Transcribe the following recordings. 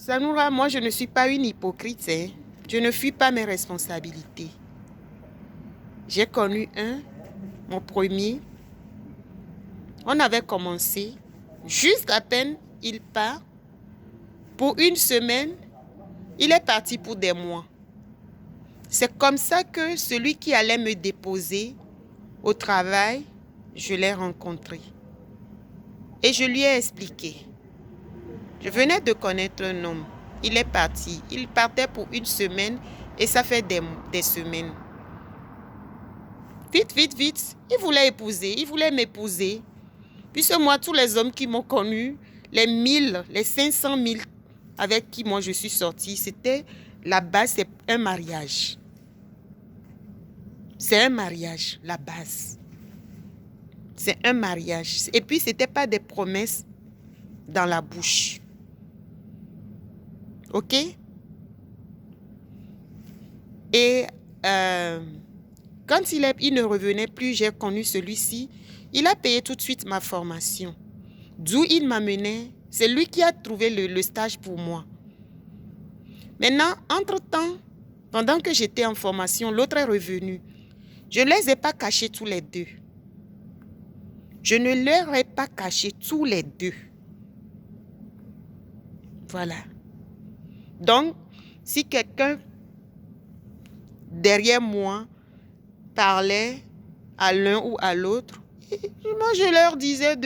Sanoura, moi, je ne suis pas une hypocrite. Hein. Je ne fuis pas mes responsabilités. J'ai connu mon premier. On avait commencé. Juste à peine, il part. Pour une semaine, il est parti pour des mois. C'est comme ça que celui qui allait me déposer au travail, je l'ai rencontré. Et je lui ai expliqué. Je venais de connaître un homme. Il est parti. Il partait pour une semaine et ça fait des semaines. Vite, vite, vite. Il voulait épouser. Il voulait m'épouser. Puisque moi, tous les hommes qui m'ont connu, les 1000, les 500 000 avec qui moi je suis sortie, c'était la base, c'est un mariage. C'est un mariage, la base. C'est un mariage. Et puis, ce n'était pas des promesses dans la bouche. OK? Et quand il ne revenait plus, j'ai connu celui-ci. Il a payé tout de suite ma formation. D'où il m'amenait. C'est lui qui a trouvé le stage pour moi. Maintenant, entre-temps, pendant que j'étais en formation, l'autre est revenu. Je ne les ai pas cachés tous les deux. Je ne leur ai pas caché tous les deux. Voilà. Donc, si quelqu'un derrière moi parlait à l'un ou à l'autre, moi je leur disais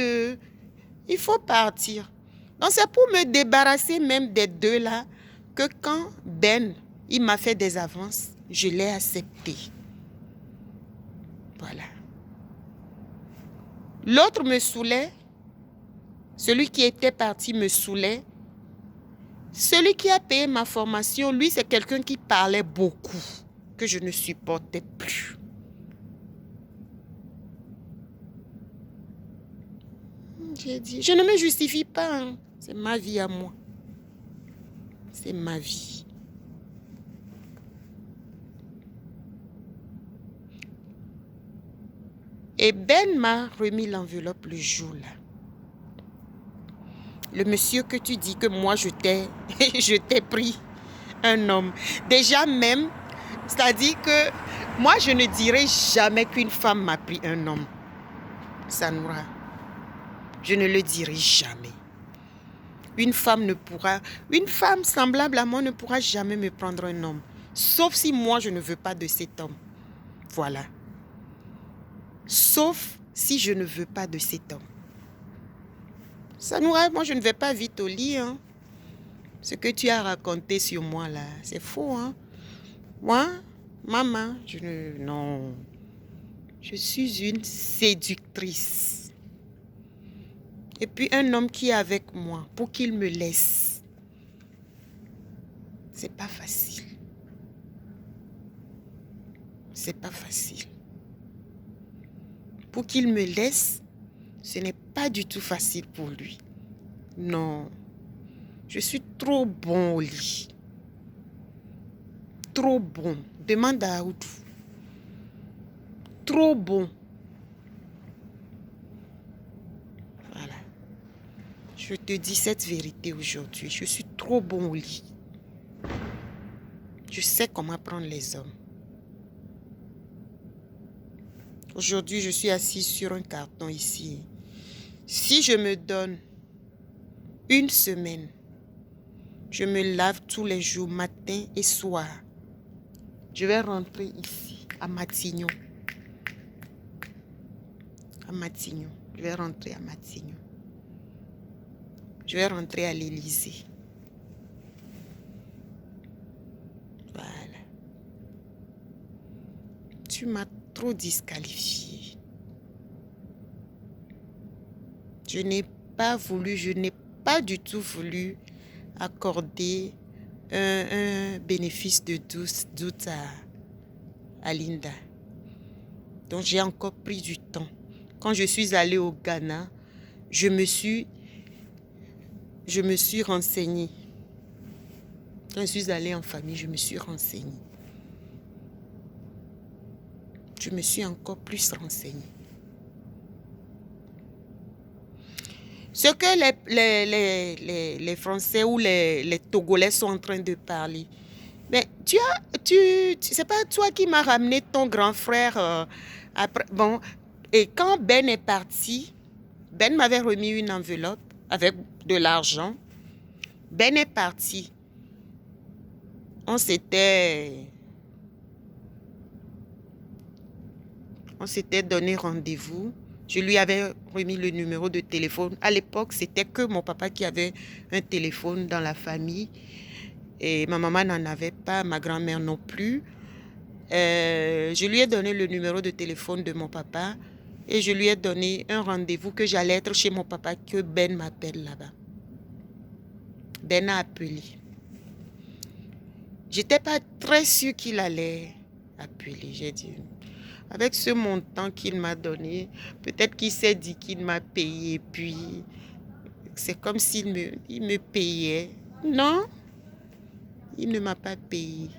il faut partir. Donc c'est pour me débarrasser même des deux là que quand Ben, il m'a fait des avances, je l'ai accepté. Voilà. L'autre me saoulait. Celui qui était parti me saoulait. Celui qui a payé ma formation, lui, c'est quelqu'un qui parlait beaucoup, que je ne supportais plus. J'ai dit, je ne me justifie pas. Hein. C'est ma vie à moi. C'est ma vie. Et Ben m'a remis l'enveloppe le jour là. Le monsieur que tu dis que moi je t'ai pris un homme. Déjà même, c'est-à-dire que moi je ne dirais jamais qu'une femme m'a pris un homme. Sanoura. Je ne le dirai jamais. Une femme semblable à moi ne pourra jamais me prendre un homme. Sauf si moi je ne veux pas de cet homme. Voilà. Sauf si je ne veux pas de cet homme. Sanoura, moi je ne vais pas vite au lit. Hein. Ce que tu as raconté sur moi là, c'est faux. Hein. Moi, maman, non. Je suis une séductrice. Et puis un homme qui est avec moi, pour qu'il me laisse, c'est pas facile. C'est pas facile. Pour qu'il me laisse, ce n'est pas du tout facile pour lui. Non. Je suis trop bon au lit. Trop bon. Demande à Aoudou. Trop bon. Voilà. Je te dis cette vérité aujourd'hui. Je suis trop bon au lit. Je sais comment prendre les hommes. Aujourd'hui, je suis assise sur un carton ici. Si je me donne une semaine, je me lave tous les jours, matin et soir. Je vais rentrer ici, à Matignon. À Matignon. Je vais rentrer à Matignon. Je vais rentrer à l'Élysée. Voilà. Tu m'as trop disqualifié. Je n'ai pas du tout voulu accorder un bénéfice de doute à Linda. Donc j'ai encore pris du temps. Quand je suis allée au Ghana, je me suis renseignée. Quand je suis allée en famille, je me suis renseignée. Je me suis encore plus renseignée. Ce que les Français ou les Togolais sont en train de parler. Mais c'est pas toi qui m'as ramené ton grand frère après. Bon, et quand Ben est parti, Ben m'avait remis une enveloppe avec de l'argent. Ben est parti. On s'était donné rendez-vous. Je lui avais remis le numéro de téléphone. À l'époque, c'était que mon papa qui avait un téléphone dans la famille. Et ma maman n'en avait pas, ma grand-mère non plus. Je lui ai donné le numéro de téléphone de mon papa. Et je lui ai donné un rendez-vous que j'allais être chez mon papa, que Ben m'appelle là-bas. Ben a appelé. J'étais pas très sûre qu'il allait appeler. J'ai dit, avec ce montant qu'il m'a donné, peut-être qu'il s'est dit qu'il m'a payé. Puis, c'est comme s'il me payait. Non, il ne m'a pas payé.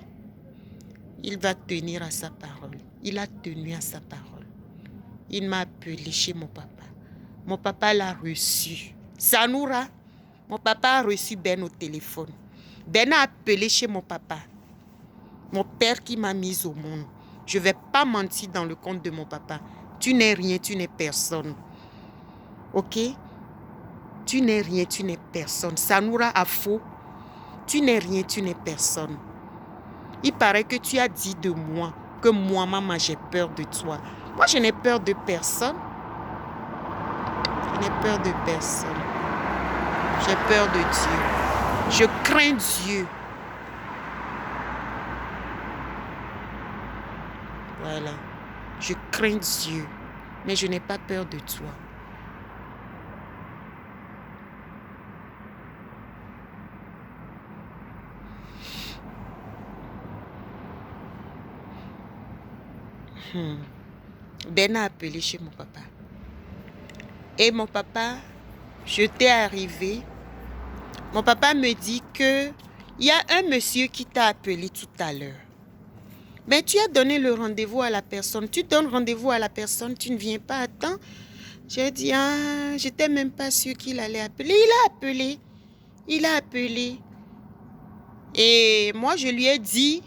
Il va tenir à sa parole. Il a tenu à sa parole. Il m'a appelé chez mon papa. Mon papa l'a reçu. Sanoura, mon papa a reçu Ben au téléphone. Ben a appelé chez mon papa. Mon père qui m'a mise au monde. Je ne vais pas mentir dans le compte de mon papa. Tu n'es rien, tu n'es personne. Ok? Tu n'es rien, tu n'es personne. Sanoura a faux. Tu n'es rien, tu n'es personne. Il paraît que tu as dit de moi que moi, maman, j'ai peur de toi. Moi, je n'ai peur de personne. Je n'ai peur de personne. J'ai peur de Dieu. Je crains Dieu. Voilà. Je crains Dieu. Mais je n'ai pas peur de toi. Ben a appelé chez mon papa. Et mon papa, j'étais arrivé. Mon papa me dit que il y a un monsieur qui t'a appelé tout à l'heure. Mais tu as donné le rendez-vous à la personne. Tu donnes rendez-vous à la personne, tu ne viens pas à temps. J'ai dit, j'étais même pas sûre qu'il allait appeler. Il a appelé. Il a appelé. Et moi, je lui ai dit,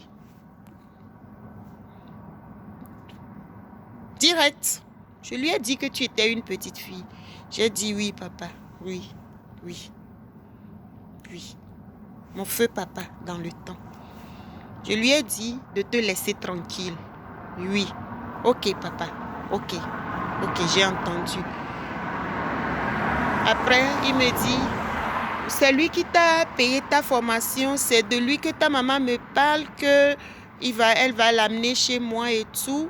direct. Je lui ai dit que tu étais une petite fille. J'ai dit, oui, papa. Oui, oui, oui. Mon feu papa, dans le temps. Je lui ai dit de te laisser tranquille. Oui. Ok, papa. Ok. Ok, j'ai entendu. Après, il me dit, c'est lui qui t'a payé ta formation. C'est de lui que ta maman me parle que elle va l'amener chez moi et tout.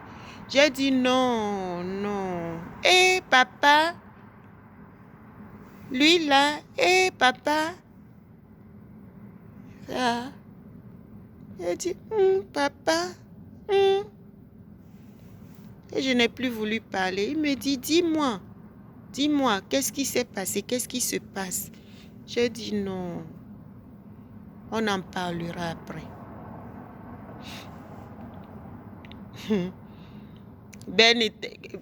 J'ai dit non, non. Eh, papa. Lui là, eh, papa. Ah. J'ai dit, papa. Et je n'ai plus voulu parler. Il me dit, dis-moi, qu'est-ce qui s'est passé? Qu'est-ce qui se passe? J'ai dit, non, on en parlera après.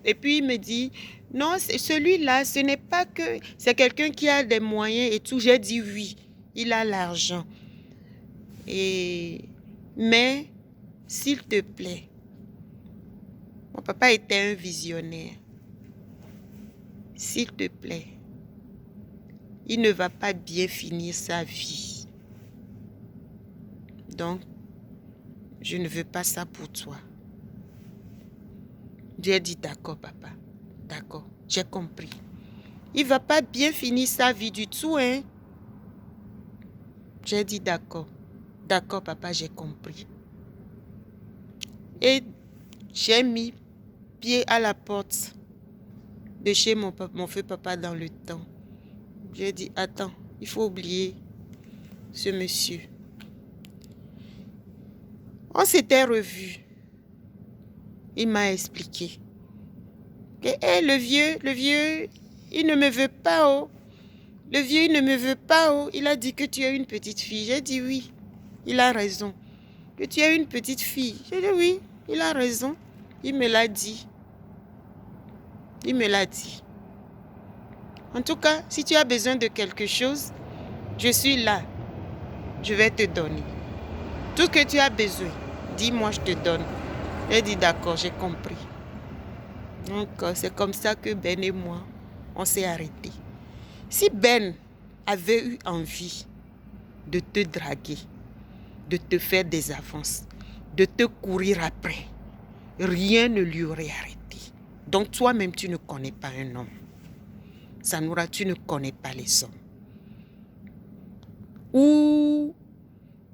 Et puis il me dit, non, celui-là, ce n'est pas que... C'est quelqu'un qui a des moyens et tout. J'ai dit, oui, il a l'argent. Mais, s'il te plaît, mon papa était un visionnaire. S'il te plaît, il ne va pas bien finir sa vie. Donc, je ne veux pas ça pour toi. J'ai dit, d'accord, papa. D'accord, j'ai compris. Il ne va pas bien finir sa vie du tout, hein. J'ai dit, d'accord. D'accord, papa, j'ai compris. Et j'ai mis pied à la porte de chez mon feu papa dans le temps. J'ai dit, attends, il faut oublier ce monsieur. On s'était revus. Il m'a expliqué. Le vieux, il ne me veut pas, oh. Le vieux, il ne me veut pas, oh. Il a dit que tu es une petite fille. J'ai dit oui, il a raison. Que tu es une petite fille. J'ai dit oui, il a raison. Il me l'a dit. Il me l'a dit. En tout cas, si tu as besoin de quelque chose, je suis là. Je vais te donner. Tout ce que tu as besoin, dis-moi, je te donne. Elle dit d'accord, j'ai compris. Donc, c'est comme ça que Ben et moi, on s'est arrêtés. Si Ben avait eu envie de te draguer, de te faire des avances, de te courir après, rien ne lui aurait arrêté. Donc toi-même, tu ne connais pas un homme. Sanoura, tu ne connais pas les hommes. Ou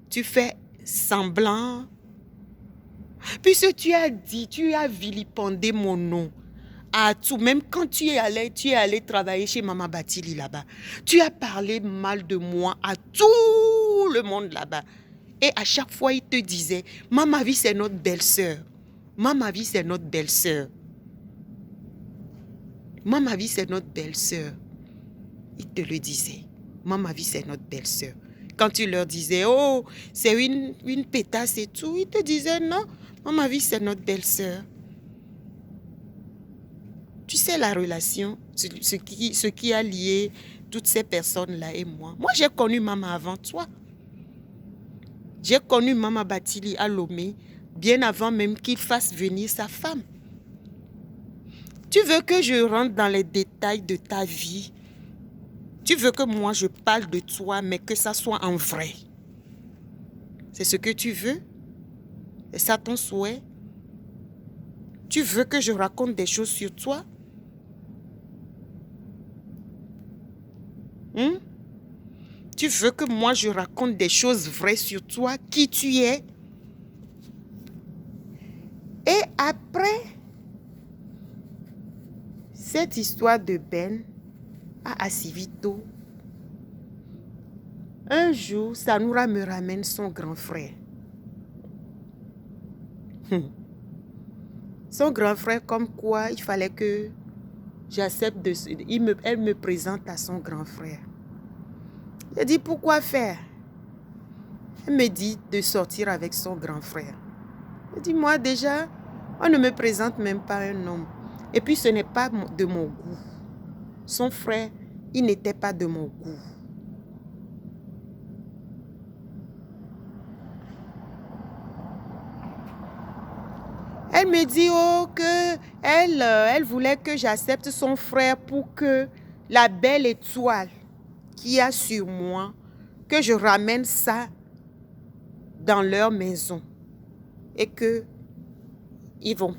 tu fais semblant. Puisque tu as dit, tu as vilipendé mon nom à tout. Même quand tu es allé travailler chez Maman Batili là-bas. Tu as parlé mal de moi à tout le monde là-bas. Et à chaque fois, il te disait, Maman Vie, c'est notre belle-sœur. Maman Vie, c'est notre belle-sœur. Maman Vie, c'est notre belle-sœur. Il te le disait. Maman Vie, c'est notre belle-sœur. Quand tu leur disais, oh, c'est une pétasse et tout, ils te disaient, non, Maman Vie, c'est notre belle-sœur. Tu sais la relation, ce qui a lié toutes ces personnes-là et moi. Moi, j'ai connu Maman avant toi. J'ai connu Maman Batili à Lomé, bien avant même qu'il fasse venir sa femme. Tu veux que je rentre dans les détails de ta vie? Tu veux que moi je parle de toi, mais que ça soit en vrai? C'est ce que tu veux? C'est ça ton souhait? Tu veux que je raconte des choses sur toi? Tu veux que moi je raconte des choses vraies sur toi, qui tu es? Et après cette histoire de Ben à Asivito, un jour, Sanoura me ramène son grand frère. Son grand frère, comme quoi il fallait que j'accepte de... Elle me présente à son grand frère. Je dis, pourquoi faire? Elle me dit de sortir avec son grand frère. Je dis, moi déjà, on ne me présente même pas un homme. Et puis ce n'est pas de mon goût. Son frère, il n'était pas de mon goût. Elle me dit que elle voulait que j'accepte son frère pour que la belle étoile qu'il y a sur moi, que je ramène ça dans leur maison et que ils vont